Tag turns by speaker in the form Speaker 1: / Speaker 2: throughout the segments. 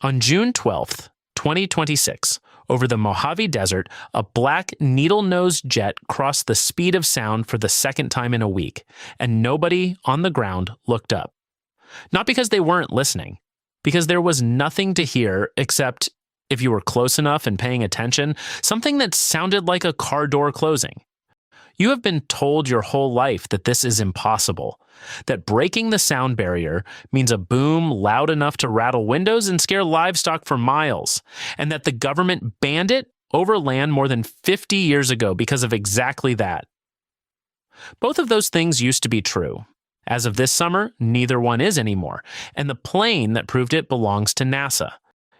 Speaker 1: On June 12th, 2026, over the Mojave Desert, a black needle-nosed jet crossed the speed of sound for the second time in a week, and nobody on the ground looked up. Not because they weren't listening, because there was nothing to hear except, if you were close enough and paying attention, something that sounded like a car door closing. You have been told your whole life that this is impossible, that breaking the sound barrier means a boom loud enough to rattle windows and scare livestock for miles, and that the government banned it overland more than 50 years ago because of exactly that. Both of those things used to be true. As of this summer, neither one is anymore, and the plane that proved it belongs to NASA.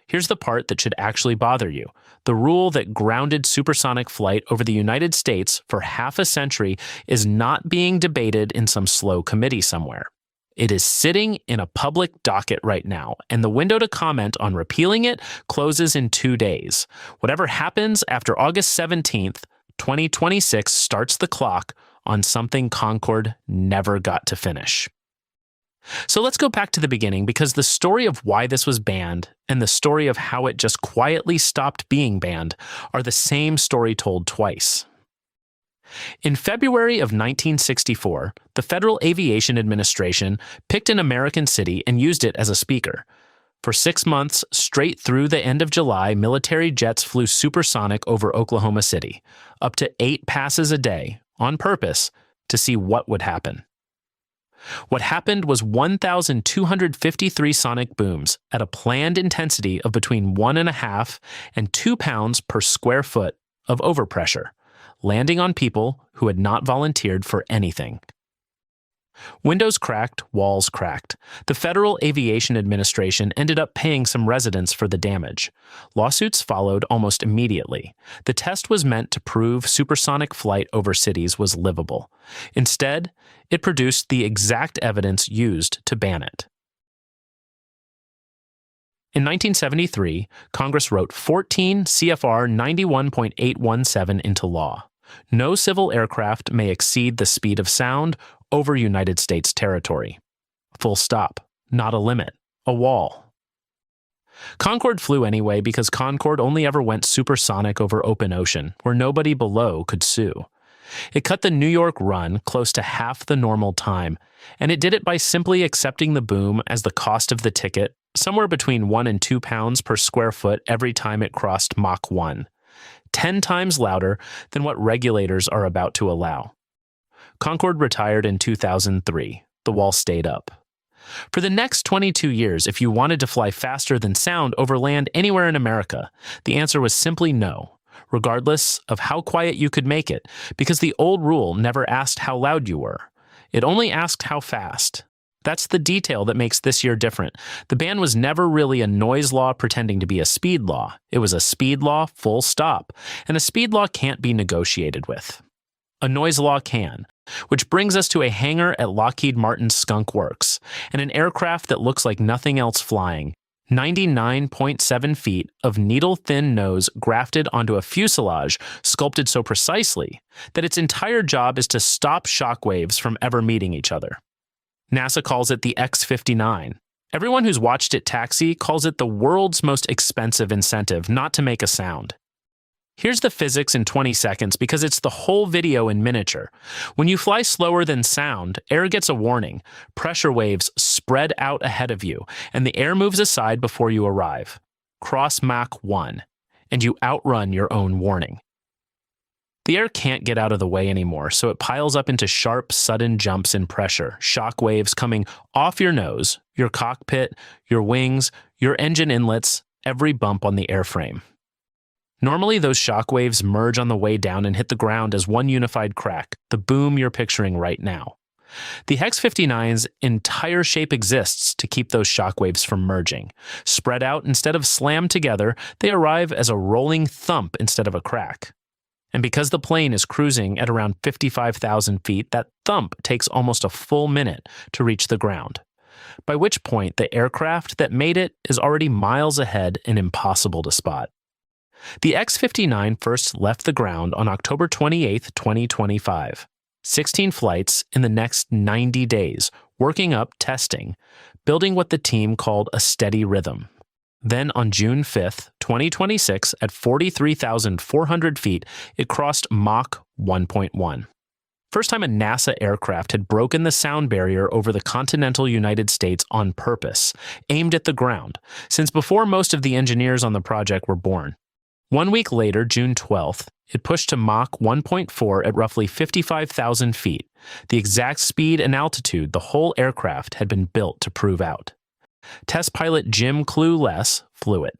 Speaker 1: Here's the part that should actually bother you. The rule that grounded supersonic flight over the United States for half a century is not being debated in some slow committee somewhere. It is sitting in a public docket right now, and the window to comment on repealing it closes in 2 days. Whatever happens after August 17th, 2026 starts the clock on something Concorde never got to finish. So let's go back to the beginning, because the story of why this was banned and the story of how it just quietly stopped being banned are the same story told twice. In February of 1964, the Federal Aviation Administration picked an American city and used it as a speaker. For 6 months, straight through the end of July, military jets flew supersonic over Oklahoma City, up to 8 passes a day, on purpose, to see what would happen. What happened was 1,253 sonic booms at a planned intensity of between 1.5 and 2 pounds per square foot of overpressure, landing on people who had not volunteered for anything. Windows cracked, walls cracked. The Federal Aviation Administration ended up paying some residents for the damage. Lawsuits followed almost immediately. The test was meant to prove supersonic flight over cities was livable. Instead, it produced the exact evidence used to ban it. In 1973, Congress wrote 14 CFR 91.817 into law. No civil aircraft may exceed the speed of sound over United States territory. Full stop. Not a limit. A wall. Concorde flew anyway because Concorde only ever went supersonic over open ocean, where nobody below could sue. It cut the New York run close to half the normal time, and it did it by simply accepting the boom as the cost of the ticket, somewhere between 1 and 2 pounds per square foot every time it crossed Mach 1. 10 times louder than what regulators are about to allow. Concorde retired in 2003. The wall stayed up. For the next 22 years, if you wanted to fly faster than sound over land anywhere in America, the answer was simply no, regardless of how quiet you could make it, because the old rule never asked how loud you were. It only asked how fast. That's the detail that makes this year different. The ban was never really a noise law pretending to be a speed law. It was a speed law, full stop, and a speed law can't be negotiated with. A noise law can, which brings us to a hangar at Lockheed Martin's Skunk Works, and an aircraft that looks like nothing else flying, 99.7 feet of needle-thin nose grafted onto a fuselage sculpted so precisely that its entire job is to stop shockwaves from ever meeting each other. NASA calls it the X-59. Everyone who's watched it taxi calls it the world's most expensive incentive not to make a sound. Here's the physics in 20 seconds because it's the whole video in miniature. When you fly slower than sound, air gets a warning. Pressure waves spread out ahead of you, and the air moves aside before you arrive. Cross Mach 1, and you outrun your own warning. The air can't get out of the way anymore, so it piles up into sharp, sudden jumps in pressure, shock waves coming off your nose, your cockpit, your wings, your engine inlets, every bump on the airframe. Normally, those shock waves merge on the way down and hit the ground as one unified crack, the boom you're picturing right now. The X-59's entire shape exists to keep those shock waves from merging. Spread out instead of slammed together, they arrive as a rolling thump instead of a crack. And because the plane is cruising at around 55,000 feet, that thump takes almost a full minute to reach the ground, by which point the aircraft that made it is already miles ahead and impossible to spot. The X-59 first left the ground on October 28, 2025. 16 flights in the next 90 days, working up testing, building what the team called a steady rhythm. Then on June 5, 2026, at 43,400 feet, it crossed Mach 1.1. First time a NASA aircraft had broken the sound barrier over the continental United States on purpose, aimed at the ground, since before most of the engineers on the project were born. 1 week later, June 12th, it pushed to Mach 1.4 at roughly 55,000 feet, the exact speed and altitude the whole aircraft had been built to prove out. Test pilot Jim Clueless flew it.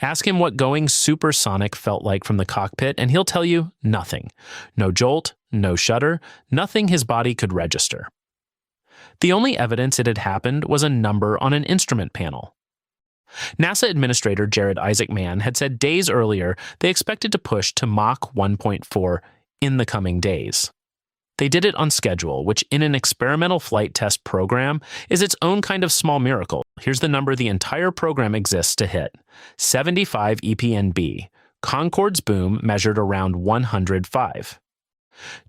Speaker 1: Ask him what going supersonic felt like from the cockpit, and he'll tell you nothing. No jolt, no shudder, nothing his body could register. The only evidence it had happened was a number on an instrument panel. NASA Administrator Jared Isaacman had said days earlier they expected to push to Mach 1.4 in the coming days. They did it on schedule, which in an experimental flight test program is its own kind of small miracle. Here's the number the entire program exists to hit: 75 EPNB. Concorde's boom measured around 105.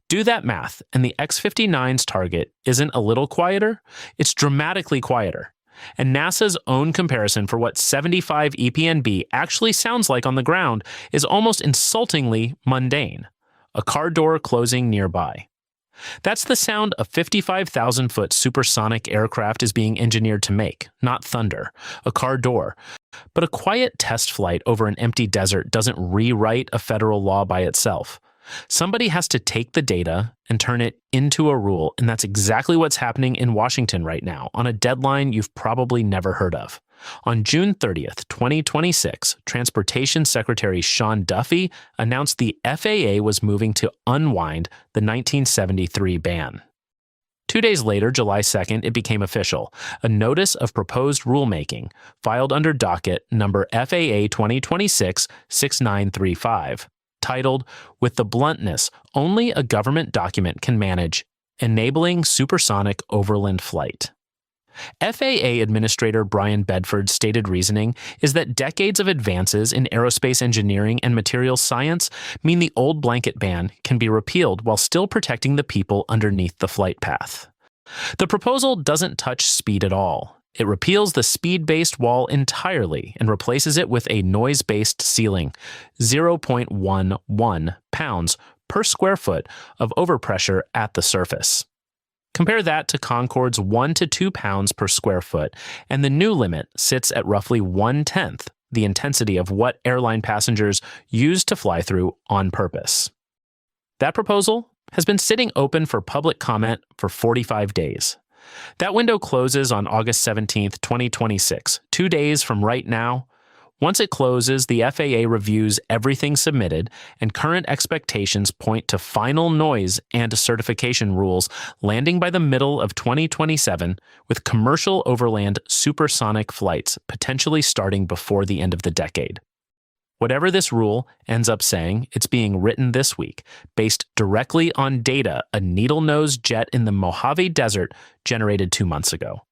Speaker 1: Do that math, and the X-59's target isn't a little quieter, it's dramatically quieter. And NASA's own comparison for what 75 EPNB actually sounds like on the ground is almost insultingly mundane: a car door closing nearby. That's the sound a 55,000-foot supersonic aircraft is being engineered to make, not thunder, a car door. But a quiet test flight over an empty desert doesn't rewrite a federal law by itself. Somebody has to take the data and turn it into a rule, and that's exactly what's happening in Washington right now, on a deadline you've probably never heard of. On June 30th, 2026, Transportation Secretary Sean Duffy announced the FAA was moving to unwind the 1973 ban. 2 days later, July 2nd, it became official, a notice of proposed rulemaking filed under docket number FAA 2026-6935, titled, "With the bluntness only a government document can manage, enabling supersonic overland flight." FAA Administrator Brian Bedford's stated reasoning is that decades of advances in aerospace engineering and materials science mean the old blanket ban can be repealed while still protecting the people underneath the flight path. The proposal doesn't touch speed at all. It repeals the speed-based wall entirely and replaces it with a noise-based ceiling, 0.11 pounds per square foot of overpressure at the surface. Compare that to Concorde's 1 to 2 pounds per square foot, and the new limit sits at roughly 1/10 the intensity of what airline passengers use to fly through on purpose. That proposal has been sitting open for public comment for 45 days. That window closes on August 17th, 2026, 2 days from right now. Once it closes, the FAA reviews everything submitted, and current expectations point to final noise and certification rules landing by the middle of 2027, with commercial overland supersonic flights potentially starting before the end of the decade. Whatever this rule ends up saying, it's being written this week, based directly on data a needle-nosed jet in the Mojave Desert generated 2 months ago.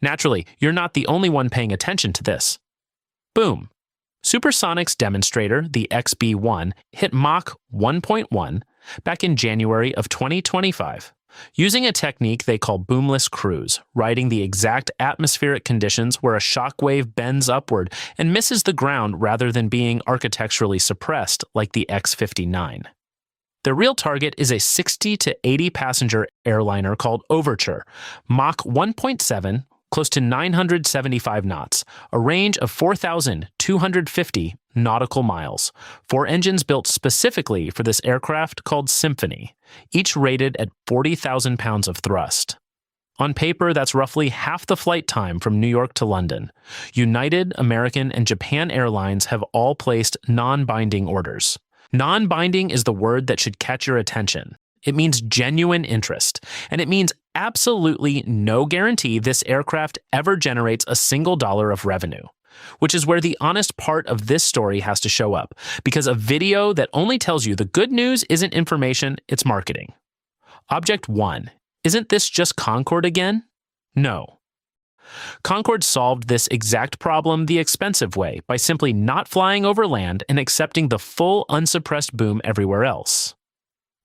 Speaker 1: Naturally, you're not the only one paying attention to this. Boom. Supersonic's demonstrator, the XB-1, hit Mach 1.1 back in January of 2025, using a technique they call boomless cruise, riding the exact atmospheric conditions where a shockwave bends upward and misses the ground rather than being architecturally suppressed like the X-59. The real target is a 60 to 80 passenger airliner called Overture, Mach 1.7, close to 975 knots, a range of 4,250 nautical miles, 4 engines built specifically for this aircraft called Symphony, each rated at 40,000 pounds of thrust. On paper, that's roughly half the flight time from New York to London. United, American, and Japan Airlines have all placed non-binding orders. Non-binding is the word that should catch your attention. It means genuine interest, and it means absolutely no guarantee this aircraft ever generates a single dollar of revenue, which is where the honest part of this story has to show up, because a video that only tells you the good news isn't information, it's marketing. Object 1. Isn't this just Concorde again? No. Concorde solved this exact problem the expensive way by simply not flying over land and accepting the full unsuppressed boom everywhere else.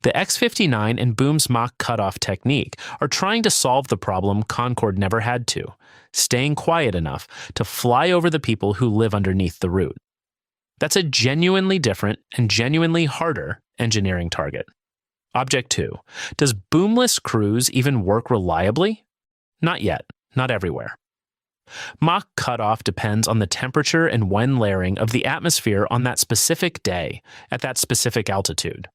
Speaker 1: The X-59 and Boom's Mach cutoff technique are trying to solve the problem Concorde never had to, staying quiet enough to fly over the people who live underneath the route. That's a genuinely different and genuinely harder engineering target. Object 2. Does boomless cruise even work reliably? Not yet, not everywhere. Mach cutoff depends on the temperature and wind layering of the atmosphere on that specific day, at that specific altitude.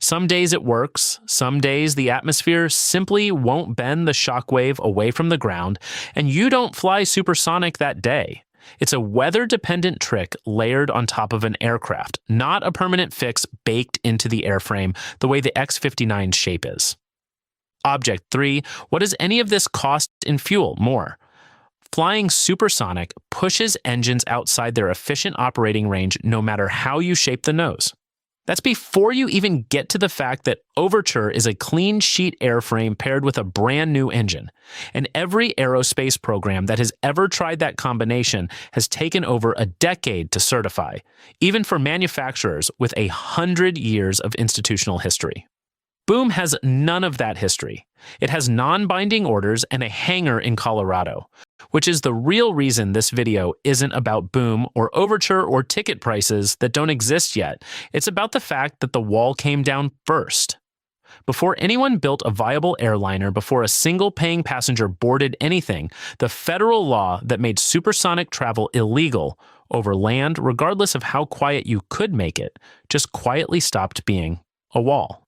Speaker 1: Some days it works, some days the atmosphere simply won't bend the shockwave away from the ground, and you don't fly supersonic that day. It's a weather-dependent trick layered on top of an aircraft, not a permanent fix baked into the airframe the way the X-59's shape is. Object 3. What does any of this cost in fuel more? Flying supersonic pushes engines outside their efficient operating range no matter how you shape the nose. That's before you even get to the fact that Overture is a clean sheet airframe paired with a brand new engine. And every aerospace program that has ever tried that combination has taken over a decade to certify, even for manufacturers with 100 years of institutional history. Boom has none of that history. It has non-binding orders and a hangar in Colorado, which is the real reason this video isn't about Boom or Overture or ticket prices that don't exist yet. It's about the fact that the wall came down first. Before anyone built a viable airliner, before a single paying passenger boarded anything, the federal law that made supersonic travel illegal over land, regardless of how quiet you could make it, just quietly stopped being a wall.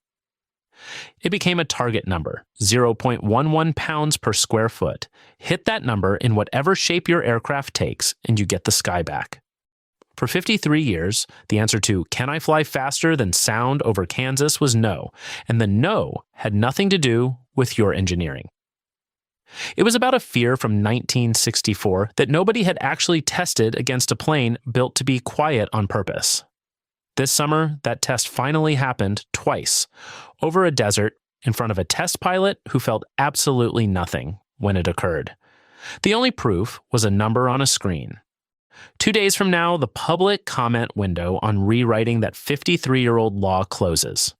Speaker 1: It became a target number, 0.11 pounds per square foot. Hit that number in whatever shape your aircraft takes, and you get the sky back. For 53 years, the answer to, can I fly faster than sound over Kansas, was no, and the no had nothing to do with your engineering. It was about a fear from 1964 that nobody had actually tested against a plane built to be quiet on purpose. This summer, that test finally happened twice, over a desert, in front of a test pilot who felt absolutely nothing when it occurred. The only proof was a number on a screen. 2 days from now, the public comment window on rewriting that 53-year-old law closes.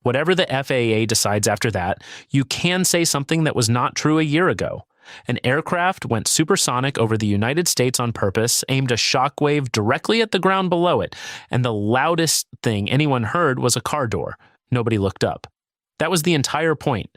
Speaker 1: Whatever the FAA decides after that, you can say something that was not true a year ago. An aircraft went supersonic over the United States on purpose, aimed a shockwave directly at the ground below it, and the loudest thing anyone heard was a car door. Nobody looked up. That was the entire point.